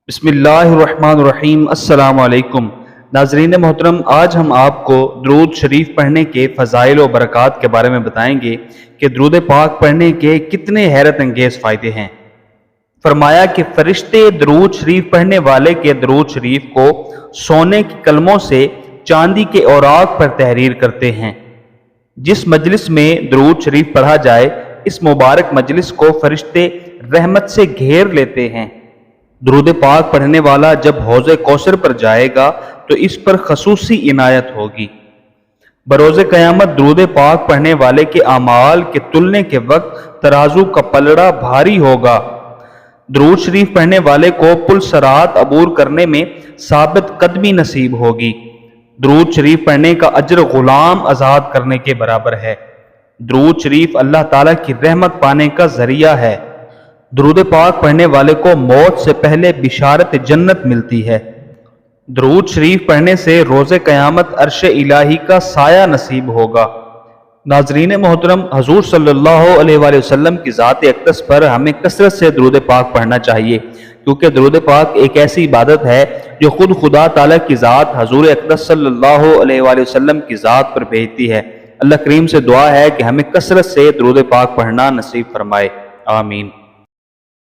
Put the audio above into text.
بسم اللہ الرحمن الرحیم۔ السلام علیکم ناظرین محترم، آج ہم آپ کو درود شریف پڑھنے کے فضائل و برکات کے بارے میں بتائیں گے کہ درود پاک پڑھنے کے کتنے حیرت انگیز فائدے ہیں۔ فرمایا کہ فرشتے درود شریف پڑھنے والے کے درود شریف کو سونے کے کلموں سے چاندی کے اوراق پر تحریر کرتے ہیں۔ جس مجلس میں درود شریف پڑھا جائے اس مبارک مجلس کو فرشتے رحمت سے گھیر لیتے ہیں۔ درود پاک پڑھنے والا جب حوض کوثر پر جائے گا تو اس پر خصوصی عنایت ہوگی۔ بروز قیامت درود پاک پڑھنے والے کے اعمال کے تلنے کے وقت ترازو کا پلڑا بھاری ہوگا۔ درود شریف پڑھنے والے کو پل صراط عبور کرنے میں ثابت قدمی نصیب ہوگی۔ درود شریف پڑھنے کا اجر غلام آزاد کرنے کے برابر ہے۔ درود شریف اللہ تعالیٰ کی رحمت پانے کا ذریعہ ہے۔ درود پاک پڑھنے والے کو موت سے پہلے بشارت جنت ملتی ہے۔ درود شریف پڑھنے سے روز قیامت عرش الہی کا سایہ نصیب ہوگا۔ ناظرین محترم، حضور صلی اللہ علیہ وآلہ وسلم کی ذات اقدس پر ہمیں کثرت سے درود پاک پڑھنا چاہیے، کیونکہ درود پاک ایک ایسی عبادت ہے جو خود خدا تعالیٰ کی ذات حضور اقدس صلی اللہ علیہ وآلہ وسلم کی ذات پر بھیجتی ہے۔ اللہ کریم سے دعا ہے کہ ہمیں کثرت سے درود پاک پڑھنا نصیب فرمائے، آمین۔